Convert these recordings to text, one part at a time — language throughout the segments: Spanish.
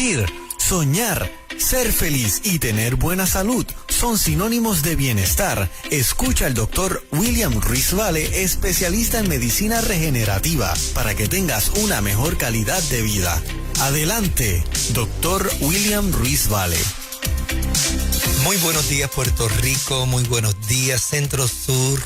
reír, soñar, ser feliz y tener buena salud son sinónimos de bienestar. Escucha al Dr. William Ruiz Vale, especialista en medicina regenerativa, para que tengas una mejor calidad de vida. Adelante, Dr. William Ruiz Vale. Muy buenos días, Puerto Rico, muy buenos días, Centro, Sur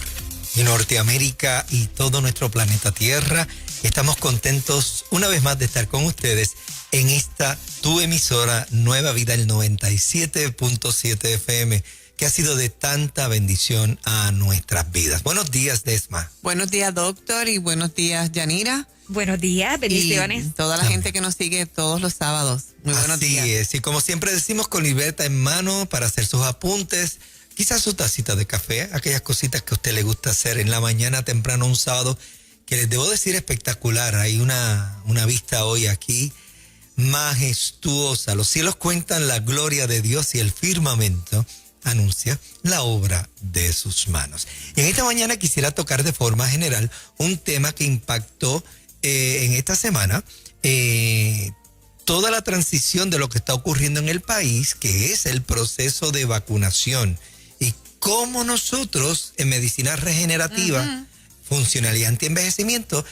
y Norteamérica y todo nuestro planeta Tierra. Estamos contentos una vez más de estar con ustedes en esta tu emisora Nueva Vida, el 97.7 FM, que ha sido de tanta bendición a nuestras vidas. Buenos días, Desma. Buenos días, doctor, y buenos días, Yanira. Buenos días, bendiciones. Y toda la gente que nos sigue todos los sábados. Muy buenos días. Así es, y como siempre decimos, con libreta en mano para hacer sus apuntes, quizás su tacita de café, aquellas cositas que a usted le gusta hacer en la mañana temprano un sábado, que les debo decir espectacular. Hay una vista hoy aquí majestuosa. Los cielos cuentan la gloria de Dios y el firmamento anuncia la obra de sus manos. Y en esta mañana quisiera tocar de forma general un tema que impactó en esta semana toda la transición de lo que está ocurriendo en el país, que es el proceso de vacunación, y cómo nosotros en medicina regenerativa, funcional y antienvejecimiento,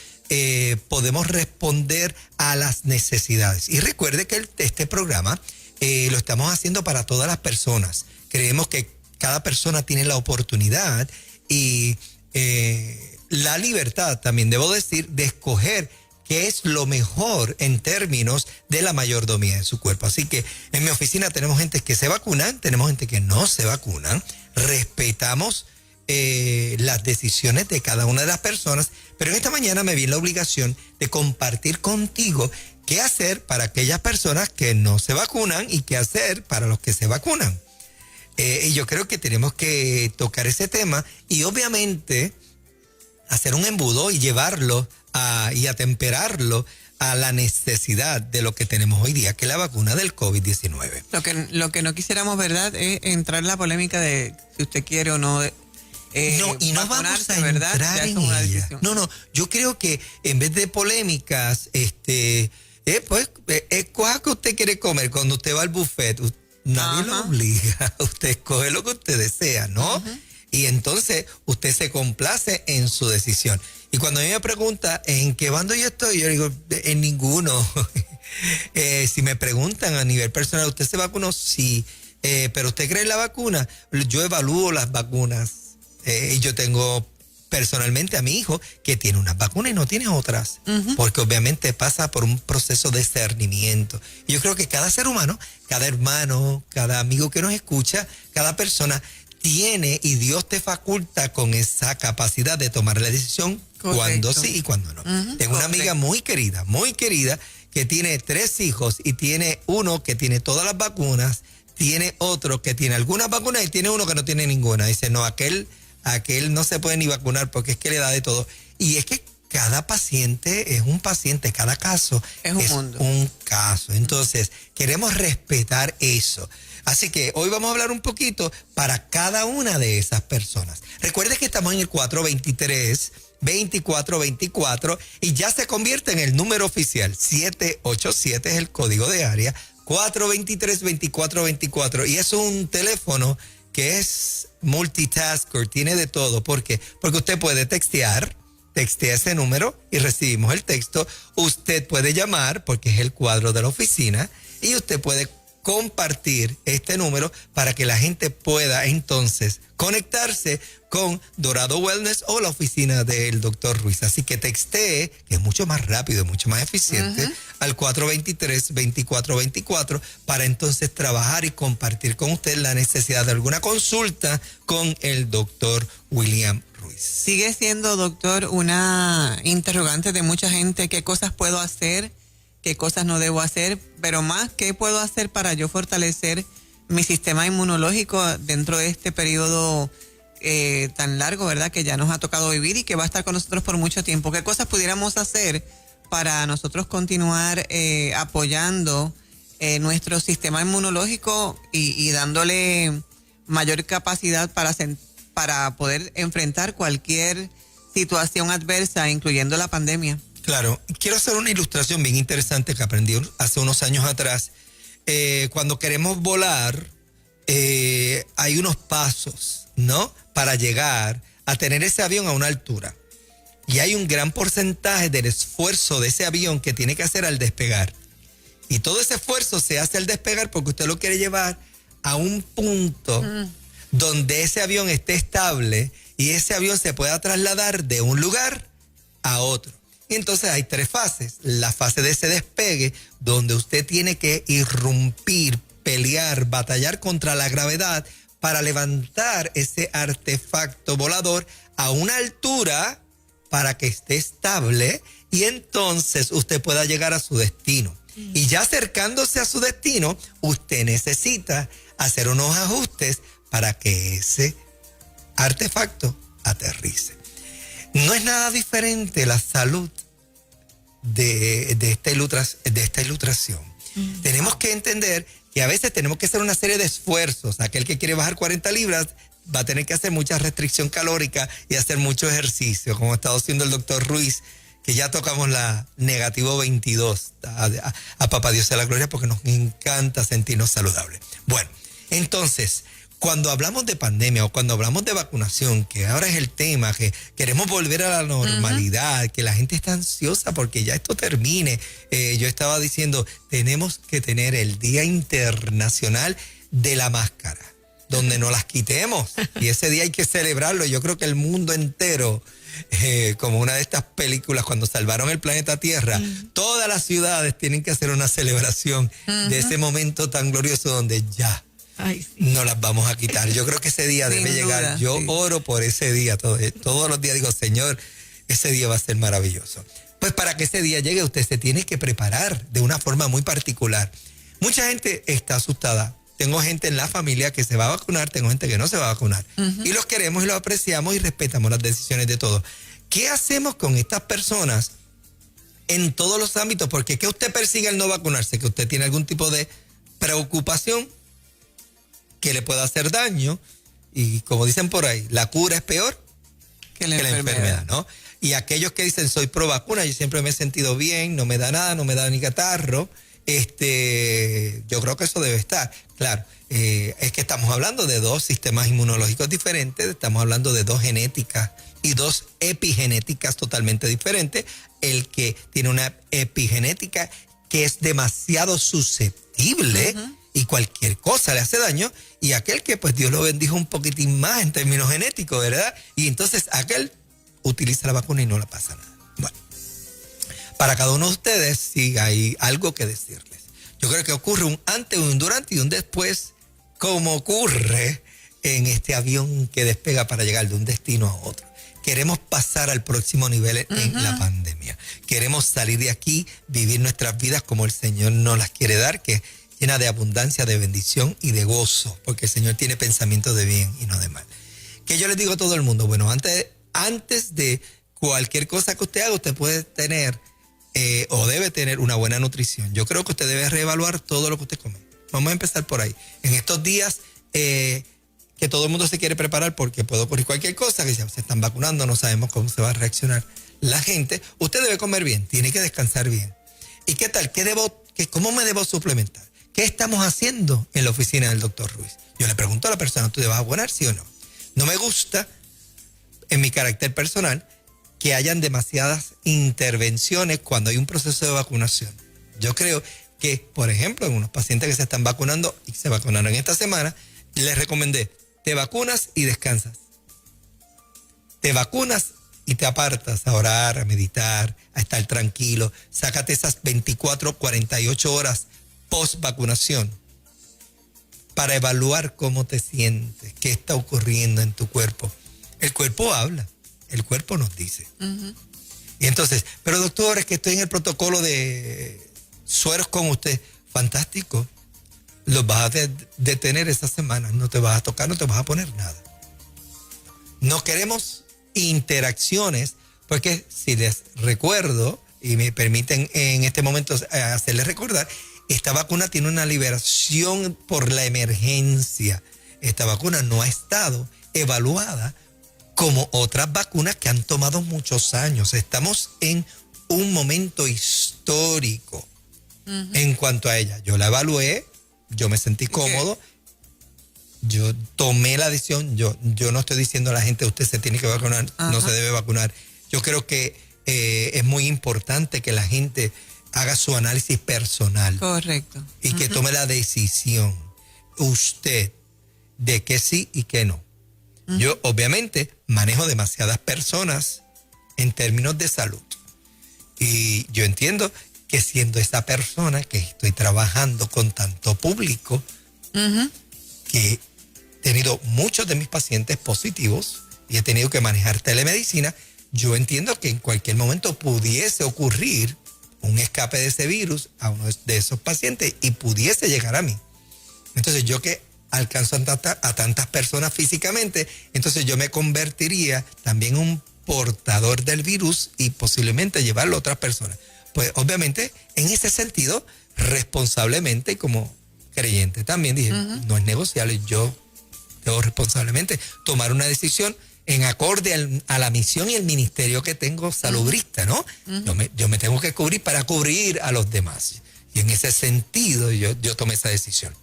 podemos responder a las necesidades. Y recuerde que este programa lo estamos haciendo para todas las personas. Creemos que cada persona tiene la oportunidad y la libertad, también debo decir, de escoger qué es lo mejor en términos de la mayordomía de su cuerpo. Así que en mi oficina tenemos gente que se vacunan, tenemos gente que no se vacunan, respetamos las decisiones de cada una de las personas, pero en esta mañana me vi en la obligación de compartir contigo qué hacer para aquellas personas que no se vacunan y qué hacer para los que se vacunan. Y yo creo que tenemos que tocar ese tema y obviamente hacer un embudo y llevarlo y atemperarlo a la necesidad de lo que tenemos hoy día, que es la vacuna del COVID-19. Lo que no quisiéramos, ¿verdad?, es entrar en la polémica de si usted quiere o no. Y no vamos a ¿verdad? entrar en ella. No, yo creo que en vez de polémicas, escoja que usted quiere comer cuando usted va al buffet. Nadie lo obliga, usted escoge lo que usted desea, ¿no? Y entonces usted se complace en su decisión. Y cuando a mí me pregunta en qué bando yo estoy, yo digo, en ninguno. Si me preguntan a nivel personal, ¿usted se vacunó? Sí. ¿Pero usted cree en la vacuna? Yo evalúo las vacunas. Y yo tengo personalmente a mi hijo que tiene unas vacunas y no tiene otras. Porque obviamente pasa por un proceso de discernimiento. Y yo creo que cada ser humano, cada hermano, cada amigo que nos escucha, cada persona tiene, y Dios te faculta con esa capacidad de tomar la decisión. Correcto. Cuando sí y cuando no. Tengo una amiga muy querida, que tiene 3 hijos y tiene uno que tiene todas las vacunas, tiene otro que tiene algunas vacunas y tiene uno que no tiene ninguna. Dice, no, aquel no se puede ni vacunar porque es que le da de todo. Y es que cada paciente es un paciente, cada caso es un caso. Entonces, queremos respetar eso. Así que hoy vamos a hablar un poquito para cada una de esas personas. Recuerde que estamos en el 423-2424 y ya se convierte en el número oficial. 787 es el código de área, 423-2424. Y es un teléfono que es multitasker, tiene de todo. ¿Por qué? Porque usted puede textea ese número y recibimos el texto. Usted puede llamar porque es el cuadro de la oficina y usted puede compartir este número para que la gente pueda entonces conectarse con Dorado Wellness o la oficina del Dr. Ruiz. Así que textee, que es mucho más rápido, mucho más eficiente, al 423-2424 para entonces trabajar y compartir con usted la necesidad de alguna consulta con el Dr. William Ruiz. Sigue siendo, doctor, una interrogante de mucha gente. ¿Qué cosas puedo hacer? ¿Qué cosas no debo hacer? Pero más, ¿qué puedo hacer para yo fortalecer mi sistema inmunológico dentro de este periodo tan largo, ¿verdad?, que ya nos ha tocado vivir y que va a estar con nosotros por mucho tiempo? ¿Qué cosas pudiéramos hacer para nosotros continuar apoyando nuestro sistema inmunológico y dándole mayor capacidad para poder enfrentar cualquier situación adversa, incluyendo la pandemia? Claro, quiero hacer una ilustración bien interesante que aprendí hace unos años atrás. cuando queremos volar, hay unos pasos, ¿no? Para llegar a tener ese avión a una altura. Y hay un gran porcentaje del esfuerzo de ese avión que tiene que hacer al despegar. Y todo ese esfuerzo se hace al despegar porque usted lo quiere llevar a un punto donde ese avión esté estable y ese avión se pueda trasladar de un lugar a otro. Y entonces hay 3 fases. La fase de ese despegue, donde usted tiene que irrumpir, pelear, batallar contra la gravedad para levantar ese artefacto volador a una altura para que esté estable y entonces usted pueda llegar a su destino. Y ya acercándose a su destino, usted necesita hacer unos ajustes para que ese artefacto aterrice. No es nada diferente la salud de esta ilustración. Tenemos que entender que a veces tenemos que hacer una serie de esfuerzos. Aquel que quiere bajar 40 libras va a tener que hacer mucha restricción calórica y hacer mucho ejercicio, como ha estado haciendo el doctor Ruiz, que ya tocamos la negativo 22. A papá Dios sea la gloria porque nos encanta sentirnos saludables. Bueno, entonces, cuando hablamos de pandemia o cuando hablamos de vacunación, que ahora es el tema, que queremos volver a la normalidad, que la gente está ansiosa porque ya esto termine. Yo estaba diciendo, tenemos que tener el Día Internacional de la Máscara, donde no las quitemos. Y ese día hay que celebrarlo. Yo creo que el mundo entero, como una de estas películas cuando salvaron el planeta Tierra, todas las ciudades tienen que hacer una celebración de ese momento tan glorioso donde ya no las vamos a quitar. Yo creo que ese día debe llegar. Yo oro por ese día. Todos los días digo, Señor, ese día va a ser maravilloso. Pues para que ese día llegue, usted se tiene que preparar de una forma muy particular. Mucha gente está asustada. Tengo gente en la familia que se va a vacunar, tengo gente que no se va a vacunar. Y los queremos y los apreciamos y respetamos las decisiones de todos. ¿Qué hacemos con estas personas en todos los ámbitos? Porque ¿qué usted persigue al no vacunarse? Que usted tiene algún tipo de preocupación que le pueda hacer daño. Y como dicen por ahí, la cura es peor que la enfermedad, ¿no? Y aquellos que dicen, soy pro vacuna, yo siempre me he sentido bien, no me da nada, no me da ni catarro. Yo creo que eso debe estar. Claro, es que estamos hablando de 2 sistemas inmunológicos diferentes, estamos hablando de 2 genéticas y 2 epigenéticas totalmente diferentes. El que tiene una epigenética que es demasiado susceptible y cualquier cosa le hace daño, y aquel que pues Dios lo bendijo un poquitín más en términos genéticos, ¿verdad? Y entonces aquel utiliza la vacuna y no le pasa nada. Bueno, para cada uno de ustedes sí hay algo que decirles. Yo creo que ocurre un antes, un durante y un después, como ocurre en este avión que despega para llegar de un destino a otro. Queremos pasar al próximo nivel en la pandemia. Queremos salir de aquí, vivir nuestras vidas como el Señor nos las quiere dar, que es llena de abundancia, de bendición y de gozo, porque el Señor tiene pensamientos de bien y no de mal. Que yo les digo a todo el mundo, bueno, antes de cualquier cosa que usted haga, usted puede tener o debe tener una buena nutrición. Yo creo que usted debe reevaluar todo lo que usted come. Vamos a empezar por ahí. En estos días que todo el mundo se quiere preparar porque puede ocurrir cualquier cosa, que se están vacunando, no sabemos cómo se va a reaccionar la gente. Usted debe comer bien, tiene que descansar bien. ¿Y qué tal? ¿Cómo me debo suplementar? ¿Qué estamos haciendo en la oficina del doctor Ruiz? Yo le pregunto a la persona, ¿tú te vas a vacunar, sí o no? No me gusta, en mi carácter personal, que hayan demasiadas intervenciones cuando hay un proceso de vacunación. Yo creo que, por ejemplo, en unos pacientes que se están vacunando y se vacunaron esta semana, les recomendé, te vacunas y descansas. Te vacunas y te apartas a orar, a meditar, a estar tranquilo. Sácate esas 24, 48 horas post vacunación para evaluar cómo te sientes, qué está ocurriendo en tu cuerpo. El cuerpo habla, el cuerpo nos dice. Y entonces, pero doctor, es que estoy en el protocolo de sueros con usted. Fantástico. Los vas a detener esta semana, no te vas a tocar, no te vas a poner nada. No queremos interacciones, porque si les recuerdo, y me permiten en este momento hacerles recordar, esta vacuna tiene una liberación por la emergencia. Esta vacuna no ha estado evaluada como otras vacunas que han tomado muchos años. Estamos en un momento histórico en cuanto a ella. Yo la evalué yo me sentí cómodo. Yo tomé la decisión, yo no estoy diciendo a la gente usted se tiene que vacunar, no se debe vacunar. Yo creo que es muy importante que la gente haga su análisis personal. Correcto. Y que tome la decisión usted de que sí y que no. Yo obviamente manejo demasiadas personas en términos de salud. Y yo entiendo que siendo esa persona que estoy trabajando con tanto público, que he tenido muchos de mis pacientes positivos y he tenido que manejar telemedicina, yo entiendo que en cualquier momento pudiese ocurrir un escape de ese virus a uno de esos pacientes y pudiese llegar a mí. Entonces yo que alcanzo a tantas personas físicamente, entonces yo me convertiría también en un portador del virus y posiblemente llevarlo a otras personas. Pues obviamente en ese sentido, responsablemente como creyente también dije, no es negociable, yo debo responsablemente tomar una decisión en acorde a la misión y el ministerio que tengo salubrista, ¿no? Yo me tengo que cubrir para cubrir a los demás. Y en ese sentido yo tomé esa decisión.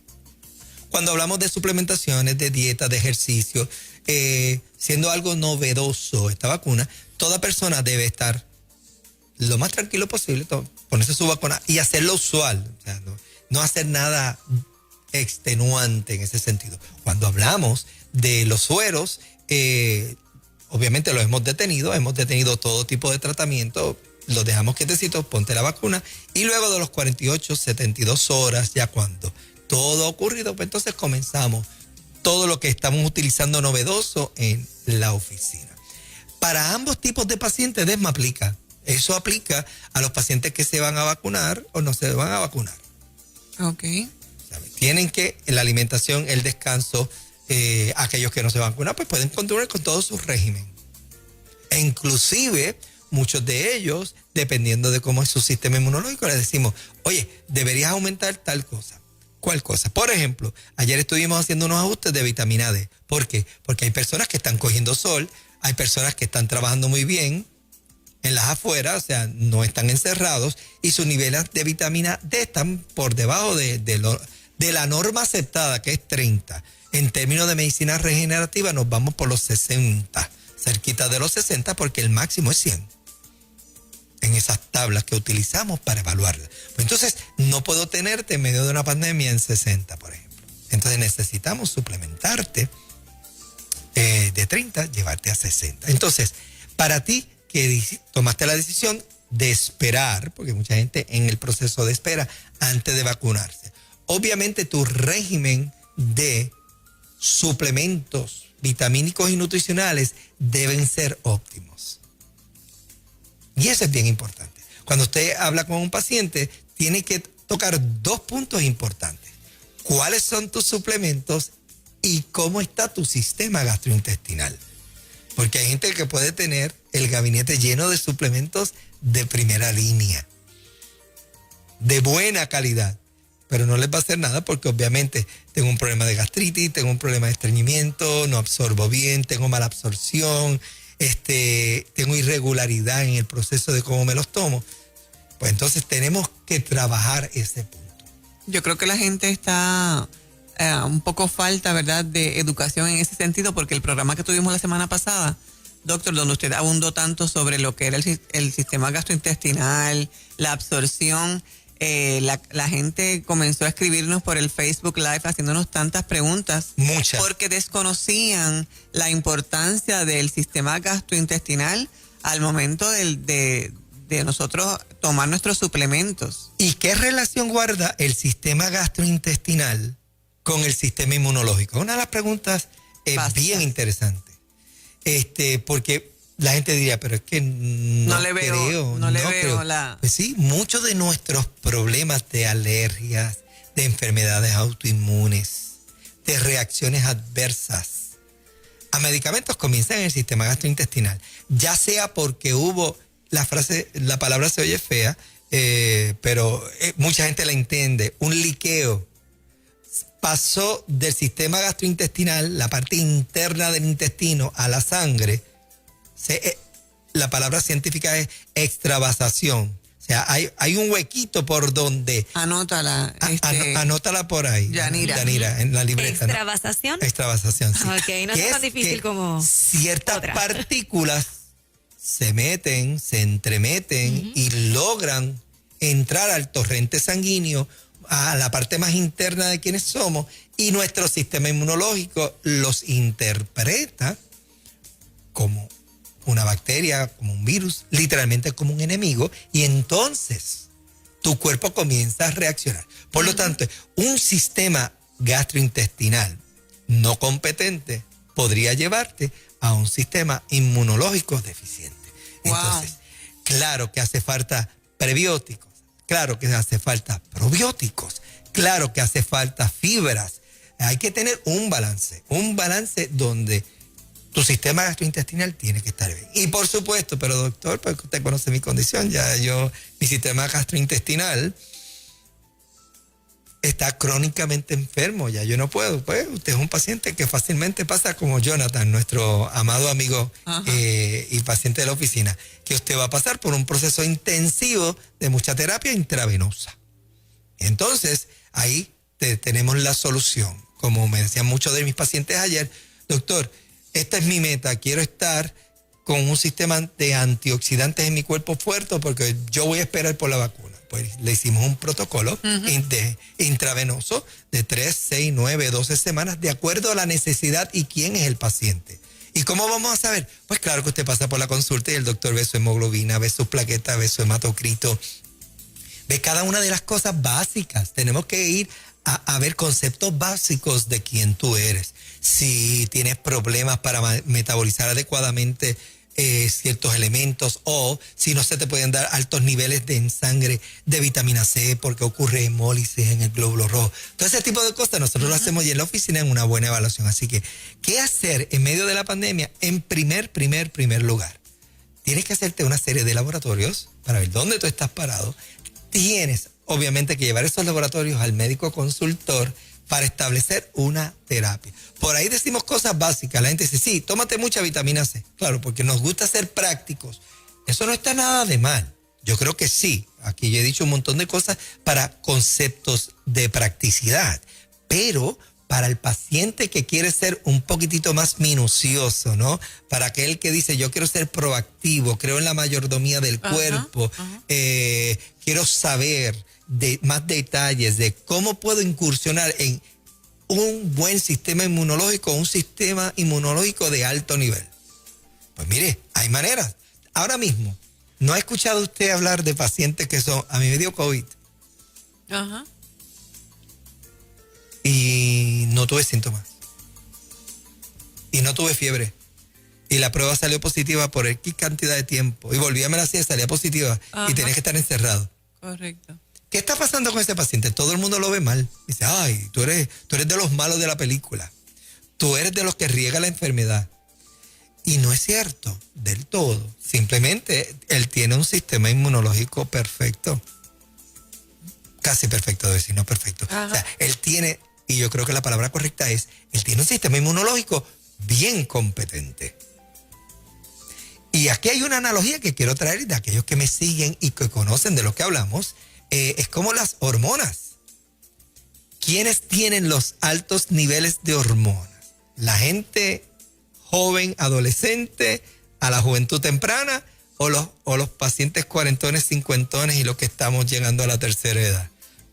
Cuando hablamos de suplementaciones, de dieta, de ejercicio, siendo algo novedoso esta vacuna, toda persona debe estar lo más tranquilo posible, ponerse su vacuna y hacer lo usual. O sea, no hacer nada extenuante en ese sentido. Cuando hablamos de los sueros, obviamente los hemos detenido todo tipo de tratamiento, los dejamos quietecitos, ponte la vacuna y luego de los 48, 72 horas, ya cuando todo ha ocurrido, pues entonces comenzamos todo lo que estamos utilizando novedoso en la oficina. Para ambos tipos de pacientes, DESMA aplica. Eso aplica a los pacientes que se van a vacunar o no se van a vacunar. Ok. Tienen que la alimentación, el descanso, aquellos que no se van a vacunar, pues pueden continuar con todo su régimen. E inclusive, muchos de ellos, dependiendo de cómo es su sistema inmunológico, les decimos, oye, deberías aumentar tal cosa. ¿Cuál cosa? Por ejemplo, ayer estuvimos haciendo unos ajustes de vitamina D. ¿Por qué? Porque hay personas que están cogiendo sol, hay personas que están trabajando muy bien en las afueras, o sea, no están encerrados y sus niveles de vitamina D están por debajo de la norma aceptada, que es 30. En términos de medicina regenerativa nos vamos por los 60, cerquita de los 60 porque el máximo es 100 en esas tablas que utilizamos para evaluarla. Pues entonces no puedo tenerte en medio de una pandemia en 60, por ejemplo. Entonces necesitamos suplementarte de 30, llevarte a 60. Entonces, para ti que tomaste la decisión de esperar, porque mucha gente en el proceso de espera antes de vacunarse, obviamente tu régimen de suplementos vitamínicos y nutricionales deben ser óptimos. Y eso es bien importante. Cuando usted habla con un paciente, tiene que tocar dos puntos importantes. ¿Cuáles son tus suplementos y cómo está tu sistema gastrointestinal? Porque hay gente que puede tener el gabinete lleno de suplementos de primera línea, de buena calidad, pero no les va a hacer nada porque obviamente tengo un problema de gastritis, tengo un problema de estreñimiento, no absorbo bien, tengo mala absorción, tengo irregularidad en el proceso de cómo me los tomo. Pues entonces tenemos que trabajar ese punto. Yo creo que la gente está un poco falta, ¿verdad?, de educación en ese sentido, porque el programa que tuvimos la semana pasada, doctor, donde usted abundó tanto sobre lo que era el sistema gastrointestinal, la absorción, la gente comenzó a escribirnos por el Facebook Live haciéndonos tantas preguntas. Muchas. Porque desconocían la importancia del sistema gastrointestinal al momento de nosotros tomar nuestros suplementos. ¿Y qué relación guarda el sistema gastrointestinal con el sistema inmunológico? Una de las preguntas es bien interesante. Porque la gente diría, pero es que no le veo la... Pues sí, muchos de nuestros problemas de alergias, de enfermedades autoinmunes, de reacciones adversas a medicamentos comienzan en el sistema gastrointestinal. Ya sea porque hubo, la palabra se oye fea, pero mucha gente la entiende, un liqueo. Pasó del sistema gastrointestinal, la parte interna del intestino, a la sangre. La palabra científica es extravasación. sea, hay un huequito por donde... Anótala. Anótala por ahí. Yanira, en la libreta. ¿Extravasación? ¿no? Extravasación, sí. Ok, no es tan difícil como ciertas otra. partículas se meten, se entremeten y logran entrar al torrente sanguíneo, a la parte más interna de quienes somos, y nuestro sistema inmunológico los interpreta como una bacteria, como un virus, literalmente como un enemigo, y entonces tu cuerpo comienza a reaccionar. Por lo tanto, un sistema gastrointestinal no competente podría llevarte a un sistema inmunológico deficiente. Wow. Entonces, claro que hace falta prebióticos, claro que hace falta probióticos, claro que hace falta fibras. Hay que tener un balance donde tu sistema gastrointestinal tiene que estar bien. Y por supuesto, pero doctor, porque usted conoce mi condición, mi sistema gastrointestinal está crónicamente enfermo, ya yo no puedo. Pues usted es un paciente que fácilmente pasa como Jonathan, nuestro amado amigo y paciente de la oficina, que usted va a pasar por un proceso intensivo de mucha terapia intravenosa. Entonces, ahí tenemos la solución. Como me decían muchos de mis pacientes ayer, doctor, esta es mi meta, quiero estar con un sistema de antioxidantes en mi cuerpo fuerte porque yo voy a esperar por la vacuna. Pues le hicimos un protocolo intravenoso de 3, 6, 9, 12 semanas de acuerdo a la necesidad y quién es el paciente. ¿Y cómo vamos a saber? Pues claro que usted pasa por la consulta y el doctor ve su hemoglobina, ve sus plaquetas, ve su hematocrito, ve cada una de las cosas básicas. Tenemos que ir a ver conceptos básicos de quién tú eres. Si tienes problemas para metabolizar adecuadamente ciertos elementos, o si no se te pueden dar altos niveles en sangre de vitamina C porque ocurre hemólisis en el glóbulo rojo. Todo ese tipo de cosas nosotros lo hacemos ya en la oficina en una buena evaluación. Así que, ¿qué hacer en medio de la pandemia? En primer lugar, tienes que hacerte una serie de laboratorios para ver dónde tú estás parado. Tienes, obviamente, que llevar esos laboratorios al médico consultor para establecer una terapia. Por ahí decimos cosas básicas. La gente dice, sí, tómate mucha vitamina C. Claro, porque nos gusta ser prácticos. Eso no está nada de mal. Yo creo que sí. Aquí yo he dicho un montón de cosas para conceptos de practicidad. Pero para el paciente que quiere ser un poquitito más minucioso, ¿no? Para aquel que dice, yo quiero ser proactivo, creo en la mayordomía del cuerpo, quiero saber más detalles de cómo puedo incursionar en un buen sistema inmunológico, un sistema inmunológico de alto nivel. Pues mire, hay maneras. Ahora mismo, ¿no ha escuchado usted hablar de pacientes que son, a mí me dio COVID? Y no tuve síntomas. Y no tuve fiebre. Y la prueba salió positiva por X cantidad de tiempo. Y volví a me la hacía, salía positiva. Y tenía que estar encerrado. Correcto. ¿Qué está pasando con ese paciente? Todo el mundo lo ve mal. Dice, ay, tú eres de los malos de la película. Tú eres de los que riega la enfermedad. Y no es cierto del todo. Simplemente él tiene un sistema inmunológico perfecto. Casi perfecto, debo decir, no perfecto. O sea, él tiene, y yo creo que la palabra correcta es, él tiene un sistema inmunológico bien competente. Y aquí hay una analogía que quiero traer de aquellos que me siguen y que conocen de lo que hablamos. Es como las hormonas. ¿Quiénes tienen los altos niveles de hormonas? La gente joven, adolescente, a la juventud temprana, o los pacientes cuarentones, cincuentones y los que estamos llegando a la tercera edad.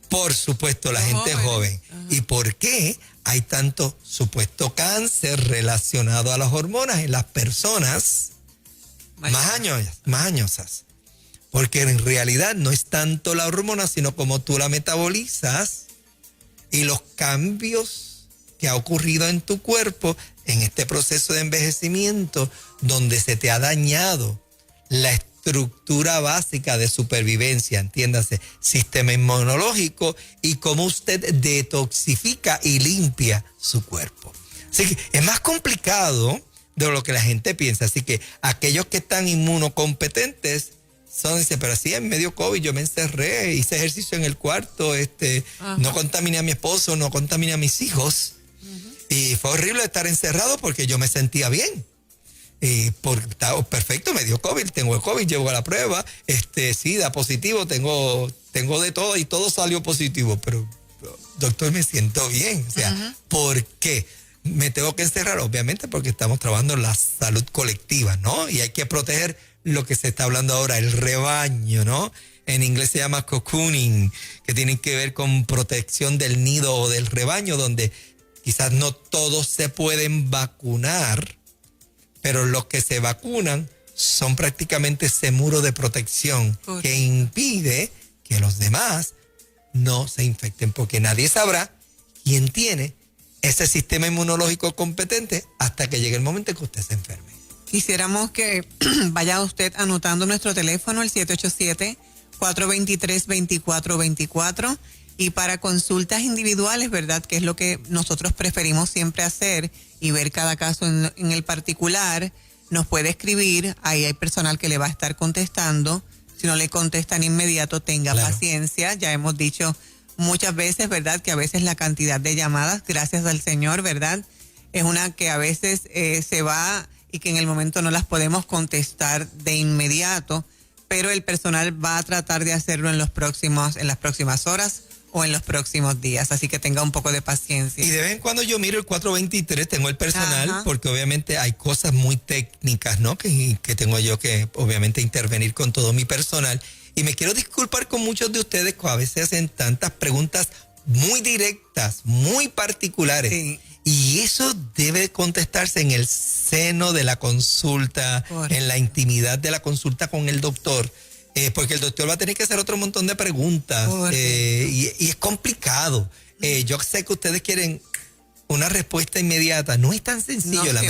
Por supuesto, la gente joven. ¿Y por qué hay tanto supuesto cáncer relacionado a las hormonas en las personas más añosas? Porque en realidad no es tanto la hormona, sino como tú la metabolizas y los cambios que ha ocurrido en tu cuerpo en este proceso de envejecimiento donde se te ha dañado la estructura básica de supervivencia, entiéndase, sistema inmunológico, y cómo usted detoxifica y limpia su cuerpo. Así que es más complicado de lo que la gente piensa. Así que aquellos que están inmunocompetentes dice, pero así en medio COVID yo me encerré, hice ejercicio en el cuarto, no contaminé a mi esposo, no contaminé a mis hijos. Y fue horrible estar encerrado porque yo me sentía bien. Perfecto, me dio COVID, tengo el COVID, llevo a la prueba, sí, da positivo, tengo de todo y todo salió positivo, pero doctor, me siento bien. O sea, ¿por qué? Me tengo que encerrar, obviamente, porque estamos trabajando la salud colectiva, ¿no? Y hay que proteger lo que se está hablando ahora, el rebaño, ¿no? En inglés se llama cocooning, que tiene que ver con protección del nido o del rebaño, donde quizás no todos se pueden vacunar, pero los que se vacunan son prácticamente ese muro de protección que impide que los demás no se infecten, porque nadie sabrá quién tiene ese sistema inmunológico competente hasta que llegue el momento en que usted se enferme. Quisiéramos que vaya usted anotando nuestro teléfono, el 787-423-2424, y para consultas individuales, ¿verdad? Que es lo que nosotros preferimos siempre hacer y ver cada caso en el particular, nos puede escribir, ahí hay personal que le va a estar contestando. Si no le contestan inmediato, tenga paciencia. Ya hemos dicho muchas veces, ¿verdad? Que a veces la cantidad de llamadas, gracias al Señor, ¿verdad? Es una que a veces se va y que en el momento no las podemos contestar de inmediato, pero el personal va a tratar de hacerlo en las próximas horas o en los próximos días, así que tenga un poco de paciencia. Y de vez en cuando yo miro el 423, tengo el personal, porque obviamente hay cosas muy técnicas, ¿no? Que tengo yo que obviamente intervenir con todo mi personal. Y me quiero disculpar con muchos de ustedes que a veces hacen tantas preguntas muy directas, muy particulares. Sí. Y eso debe contestarse en el seno de la consulta, en la intimidad de la consulta con el doctor. Porque el doctor va a tener que hacer otro montón de preguntas y es complicado. Yo sé que ustedes quieren una respuesta inmediata. No es tan sencillo. La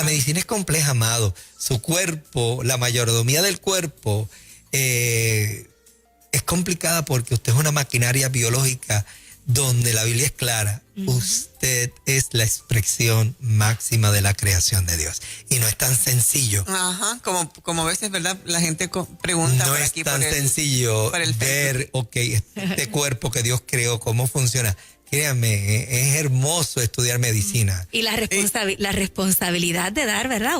medicina es compleja, amado. Su cuerpo, la mayordomía del cuerpo es complicada porque usted es una maquinaria biológica donde la Biblia es clara. Usted es la expresión máxima de la creación de Dios. Y no es tan sencillo. Como a veces, ¿verdad? La gente pregunta no por es aquí. tan sencillo ver, este cuerpo que Dios creó, cómo funciona. Créanme, es hermoso estudiar medicina. Y la responsabilidad de dar, ¿verdad?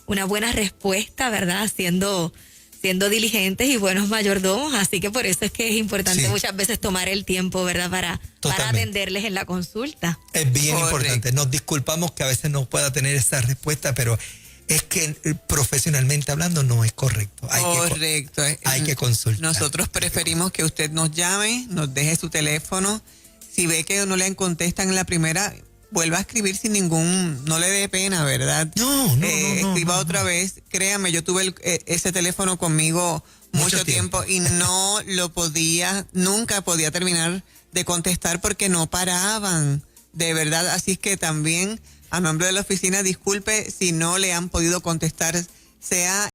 Una buena respuesta, ¿verdad? Siendo diligentes y buenos mayordomos, así que por eso es que es importante muchas veces tomar el tiempo, ¿verdad? Para atenderles en la consulta. Es bien importante. Nos disculpamos que a veces no pueda tener esa respuesta, pero es que profesionalmente hablando no es correcto. Hay que consultar. Nosotros preferimos que usted nos llame, nos deje su teléfono. Si ve que no le contestan en la primera, vuelva a escribir no le dé pena, ¿verdad? No. Escriba otra vez. Créame, yo tuve ese teléfono conmigo mucho tiempo y nunca podía terminar de contestar porque no paraban, de verdad. Así es que también, a nombre de la oficina, disculpe si no le han podido contestar, sea